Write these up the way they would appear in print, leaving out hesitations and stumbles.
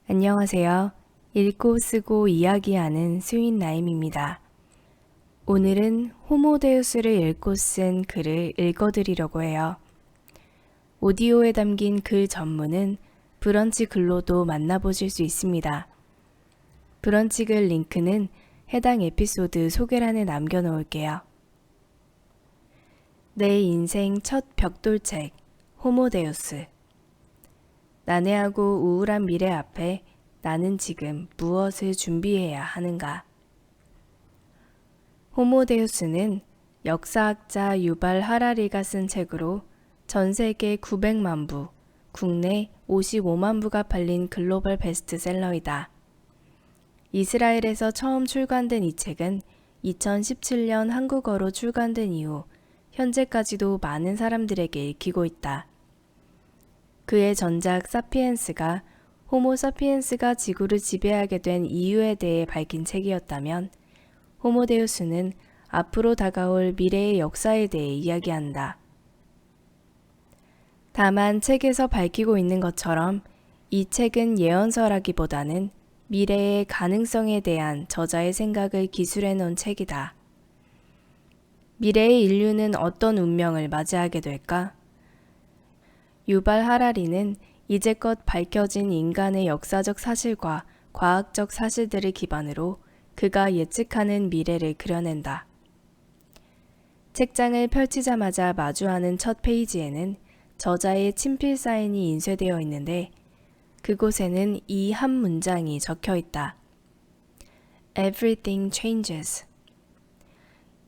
안녕하세요. 읽고 쓰고 이야기하는 수인 나임입니다. 오늘은 호모데우스를 읽고 쓴 글을 읽어드리려고 해요. 오디오에 담긴 글 전문은 브런치 글로도 만나보실 수 있습니다. 브런치 글 링크는 해당 에피소드 소개란에 남겨놓을게요. 내 인생 첫 벽돌책, 호모데우스. 난해하고 우울한 미래 앞에 나는 지금 무엇을 준비해야 하는가? 호모데우스는 역사학자 유발 하라리가 쓴 책으로 전 세계 900만 부, 국내 55만 부가 팔린 글로벌 베스트셀러이다. 이스라엘에서 처음 출간된 이 책은 2017년 한국어로 출간된 이후 현재까지도 많은 사람들에게 읽히고 있다. 그의 전작 사피엔스가 호모 사피엔스가 지구를 지배하게 된 이유에 대해 밝힌 책이었다면 호모데우스는 앞으로 다가올 미래의 역사에 대해 이야기한다. 다만 책에서 밝히고 있는 것처럼 이 책은 예언서라기보다는 미래의 가능성에 대한 저자의 생각을 기술해 놓은 책이다. 미래의 인류는 어떤 운명을 맞이하게 될까? 유발 하라리는 이제껏 밝혀진 인간의 역사적 사실과 과학적 사실들을 기반으로 그가 예측하는 미래를 그려낸다. 책장을 펼치자마자 마주하는 첫 페이지에는 저자의 친필 사인이 인쇄되어 있는데 그곳에는 이 한 문장이 적혀 있다. Everything changes.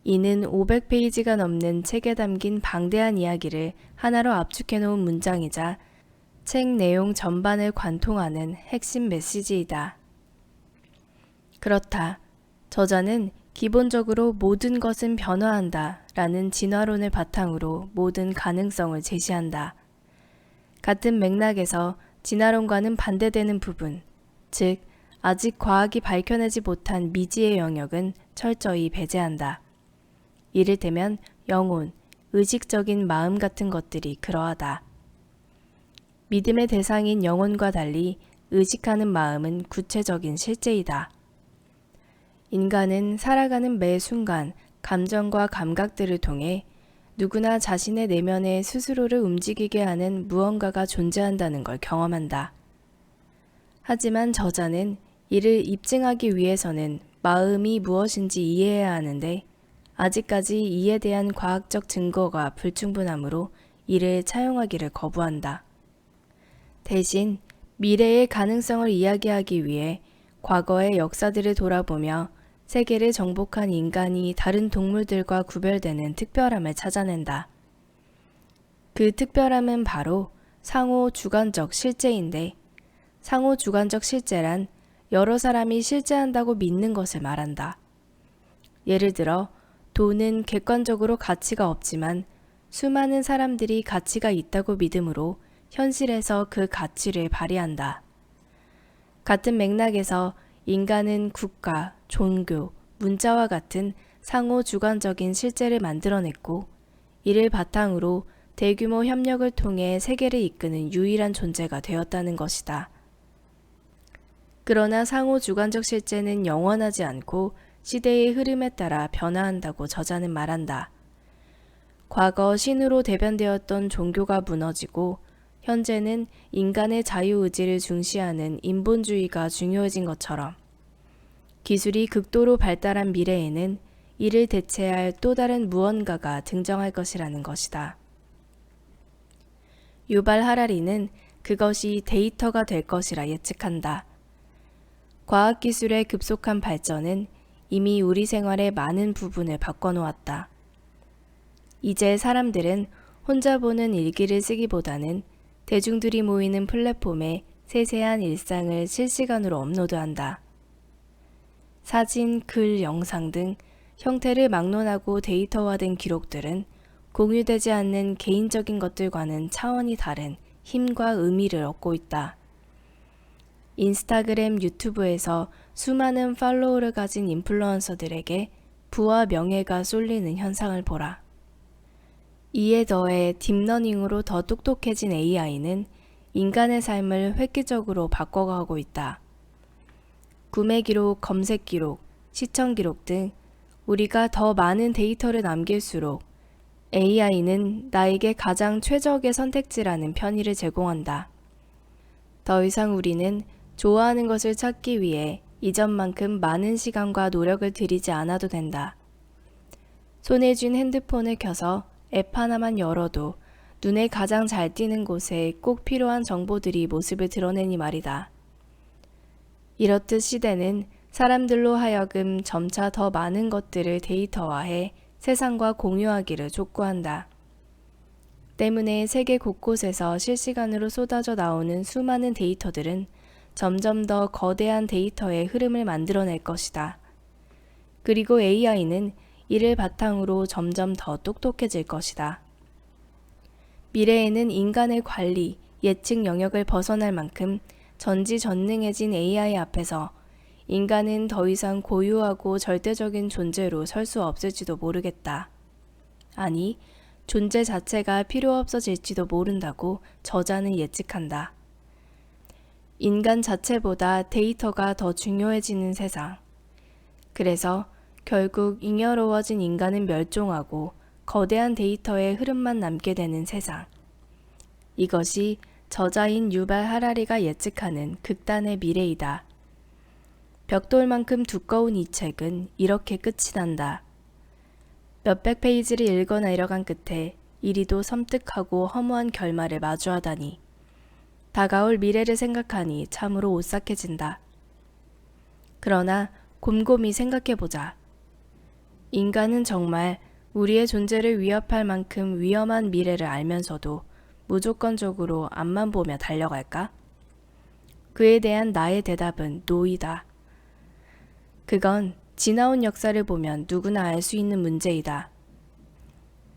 이는 500페이지가 넘는 책에 담긴 방대한 이야기를 하나로 압축해 놓은 문장이자 책 내용 전반을 관통하는 핵심 메시지이다. 그렇다. 저자는 기본적으로 모든 것은 변화한다 라는 진화론을 바탕으로 모든 가능성을 제시한다. 같은 맥락에서 진화론과는 반대되는 부분, 즉 아직 과학이 밝혀내지 못한 미지의 영역은 철저히 배제한다. 이를테면 영혼, 의식적인 마음 같은 것들이 그러하다. 믿음의 대상인 영혼과 달리 의식하는 마음은 구체적인 실제이다. 인간은 살아가는 매 순간 감정과 감각들을 통해 누구나 자신의 내면에 스스로를 움직이게 하는 무언가가 존재한다는 걸 경험한다. 하지만 저자는 이를 입증하기 위해서는 마음이 무엇인지 이해해야 하는데 아직까지 이에 대한 과학적 증거가 불충분하므로 이를 차용하기를 거부한다. 대신 미래의 가능성을 이야기하기 위해 과거의 역사들을 돌아보며 세계를 정복한 인간이 다른 동물들과 구별되는 특별함을 찾아낸다. 그 특별함은 바로 상호 주관적 실제인데 상호 주관적 실제란 여러 사람이 실제한다고 믿는 것을 말한다. 예를 들어 돈은 객관적으로 가치가 없지만 수많은 사람들이 가치가 있다고 믿음으로 현실에서 그 가치를 발휘한다. 같은 맥락에서 인간은 국가, 종교, 문자와 같은 상호 주관적인 실제를 만들어냈고 이를 바탕으로 대규모 협력을 통해 세계를 이끄는 유일한 존재가 되었다는 것이다. 그러나 상호 주관적 실제는 영원하지 않고 시대의 흐름에 따라 변화한다고 저자는 말한다. 과거 신으로 대변되었던 종교가 무너지고 현재는 인간의 자유의지를 중시하는 인본주의가 중요해진 것처럼 기술이 극도로 발달한 미래에는 이를 대체할 또 다른 무언가가 등장할 것이라는 것이다. 유발 하라리는 그것이 데이터가 될 것이라 예측한다. 과학기술의 급속한 발전은 이미 우리 생활의 많은 부분을 바꿔놓았다. 이제 사람들은 혼자 보는 일기를 쓰기보다는 대중들이 모이는 플랫폼에 세세한 일상을 실시간으로 업로드한다. 사진, 글, 영상 등 형태를 막론하고 데이터화된 기록들은 공유되지 않는 개인적인 것들과는 차원이 다른 힘과 의미를 얻고 있다. 인스타그램, 유튜브에서 수많은 팔로워를 가진 인플루언서들에게 부와 명예가 쏠리는 현상을 보라. 이에 더해 딥러닝으로 더 똑똑해진 AI는 인간의 삶을 획기적으로 바꿔가고 있다. 구매 기록, 검색 기록, 시청 기록 등 우리가 더 많은 데이터를 남길수록 AI는 나에게 가장 최적의 선택지라는 편의를 제공한다. 더 이상 우리는 좋아하는 것을 찾기 위해 이전만큼 많은 시간과 노력을 들이지 않아도 된다. 손에 쥔 핸드폰을 켜서 앱 하나만 열어도 눈에 가장 잘 띄는 곳에 꼭 필요한 정보들이 모습을 드러내니 말이다. 이렇듯 시대는 사람들로 하여금 점차 더 많은 것들을 데이터화해 세상과 공유하기를 촉구한다. 때문에 세계 곳곳에서 실시간으로 쏟아져 나오는 수많은 데이터들은 점점 더 거대한 데이터의 흐름을 만들어낼 것이다. 그리고 AI는 이를 바탕으로 점점 더 똑똑해질 것이다. 미래에는 인간의 관리, 예측 영역을 벗어날 만큼 전지전능해진 AI 앞에서 인간은 더 이상 고유하고 절대적인 존재로 설 수 없을지도 모르겠다. 아니, 존재 자체가 필요 없어질지도 모른다고 저자는 예측한다. 인간 자체보다 데이터가 더 중요해지는 세상. 그래서 결국 잉여로워진 인간은 멸종하고 거대한 데이터의 흐름만 남게 되는 세상. 이것이 저자인 유발 하라리가 예측하는 극단의 미래이다. 벽돌만큼 두꺼운 이 책은 이렇게 끝이 난다. 몇백 페이지를 읽어 내려간 끝에 이리도 섬뜩하고 허무한 결말을 마주하다니. 다가올 미래를 생각하니 참으로 오싹해진다. 그러나 곰곰이 생각해보자. 인간은 정말 우리의 존재를 위협할 만큼 위험한 미래를 알면서도 무조건적으로 앞만 보며 달려갈까? 그에 대한 나의 대답은 노이다. 그건 지나온 역사를 보면 누구나 알 수 있는 문제이다.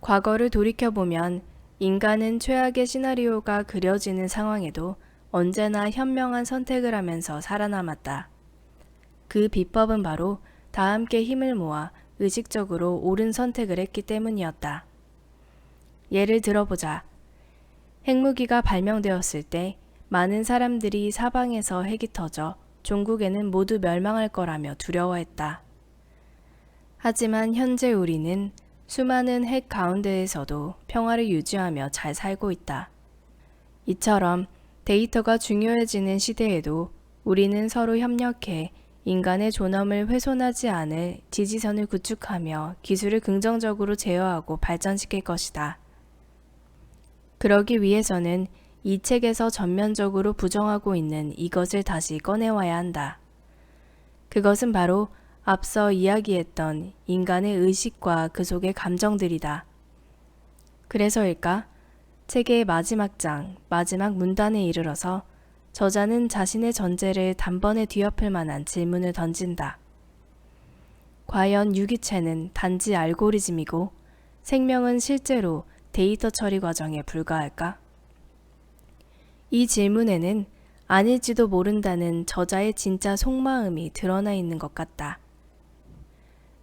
과거를 돌이켜보면 인간은 최악의 시나리오가 그려지는 상황에도 언제나 현명한 선택을 하면서 살아남았다. 그 비법은 바로 다 함께 힘을 모아 의식적으로 옳은 선택을 했기 때문이었다. 예를 들어보자. 핵무기가 발명되었을 때 많은 사람들이 사방에서 핵이 터져 종국에는 모두 멸망할 거라며 두려워했다. 하지만 현재 우리는 수많은 핵 가운데에서도 평화를 유지하며 잘 살고 있다. 이처럼 데이터가 중요해지는 시대에도 우리는 서로 협력해 인간의 존엄을 훼손하지 않을 지지선을 구축하며 기술을 긍정적으로 제어하고 발전시킬 것이다. 그러기 위해서는 이 책에서 전면적으로 부정하고 있는 이것을 다시 꺼내와야 한다. 그것은 바로 앞서 이야기했던 인간의 의식과 그 속의 감정들이다. 그래서일까? 책의 마지막 장, 마지막 문단에 이르러서 저자는 자신의 전제를 단번에 뒤엎을 만한 질문을 던진다. 과연 유기체는 단지 알고리즘이고 생명은 실제로 데이터 처리 과정에 불과할까? 이 질문에는 아닐지도 모른다는 저자의 진짜 속마음이 드러나 있는 것 같다.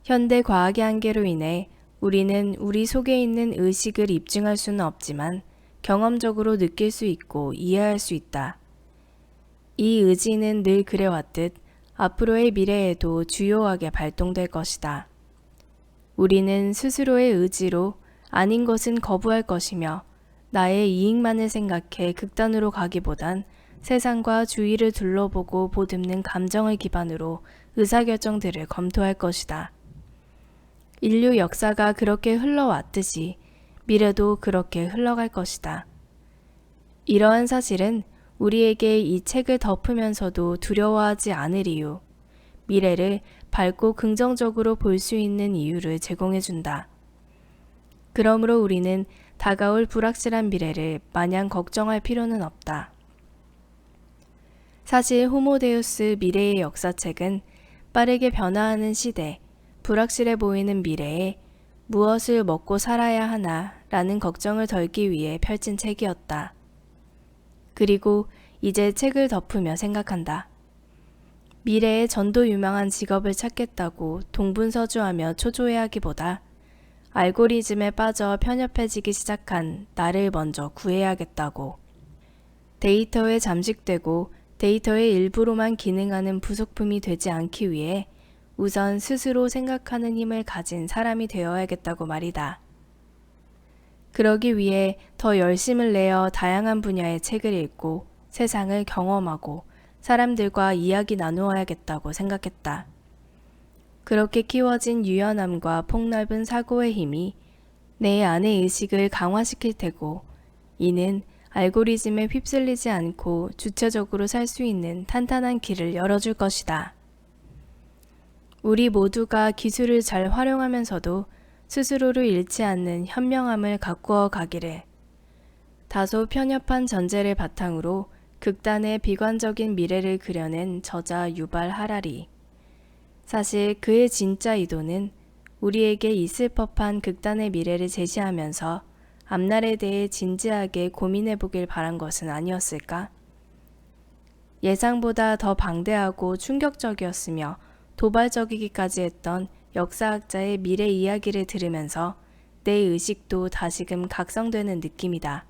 현대 과학의 한계로 인해 우리는 우리 속에 있는 의식을 입증할 수는 없지만 경험적으로 느낄 수 있고 이해할 수 있다. 이 의지는 늘 그래왔듯 앞으로의 미래에도 주요하게 발동될 것이다. 우리는 스스로의 의지로 아닌 것은 거부할 것이며 나의 이익만을 생각해 극단으로 가기보단 세상과 주위를 둘러보고 보듬는 감정을 기반으로 의사결정들을 검토할 것이다. 인류 역사가 그렇게 흘러왔듯이 미래도 그렇게 흘러갈 것이다. 이러한 사실은 우리에게 이 책을 덮으면서도 두려워하지 않을 이유, 미래를 밝고 긍정적으로 볼 수 있는 이유를 제공해준다. 그러므로 우리는 다가올 불확실한 미래를 마냥 걱정할 필요는 없다. 사실 호모데우스 미래의 역사책은 빠르게 변화하는 시대, 불확실해 보이는 미래에 무엇을 먹고 살아야 하나 라는 걱정을 덜기 위해 펼친 책이었다. 그리고 이제 책을 덮으며 생각한다. 미래에 전도 유망한 직업을 찾겠다고 동분서주하며 초조해하기보다 알고리즘에 빠져 편협해지기 시작한 나를 먼저 구해야겠다고. 데이터에 잠식되고 데이터의 일부로만 기능하는 부속품이 되지 않기 위해 우선 스스로 생각하는 힘을 가진 사람이 되어야겠다고 말이다. 그러기 위해 더 열심을 내어 다양한 분야의 책을 읽고 세상을 경험하고 사람들과 이야기 나누어야겠다고 생각했다. 그렇게 키워진 유연함과 폭넓은 사고의 힘이 내 안의 의식을 강화시킬 테고, 이는 알고리즘에 휩쓸리지 않고 주체적으로 살 수 있는 탄탄한 길을 열어줄 것이다. 우리 모두가 기술을 잘 활용하면서도 스스로를 잃지 않는 현명함을 가꾸어 가기를. 다소 편협한 전제를 바탕으로 극단의 비관적인 미래를 그려낸 저자 유발 하라리. 사실 그의 진짜 의도는 우리에게 있을 법한 극단의 미래를 제시하면서 앞날에 대해 진지하게 고민해 보길 바란 것은 아니었을까? 예상보다 더 방대하고 충격적이었으며 도발적이기까지 했던 역사학자의 미래 이야기를 들으면서 내 의식도 다시금 각성되는 느낌이다.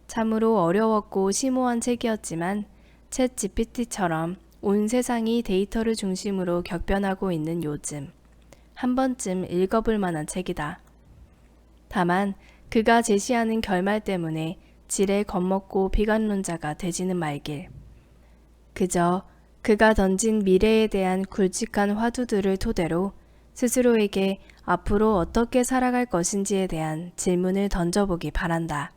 참으로 어려웠고 심오한 책이었지만 챗 GPT처럼 온 세상이 데이터를 중심으로 격변하고 있는 요즘 한 번쯤 읽어볼 만한 책이다. 다만 그가 제시하는 결말 때문에 지레 겁먹고 비관론자가 되지는 말길. 그저 그가 던진 미래에 대한 굵직한 화두들을 토대로 스스로에게 앞으로 어떻게 살아갈 것인지에 대한 질문을 던져보기 바란다.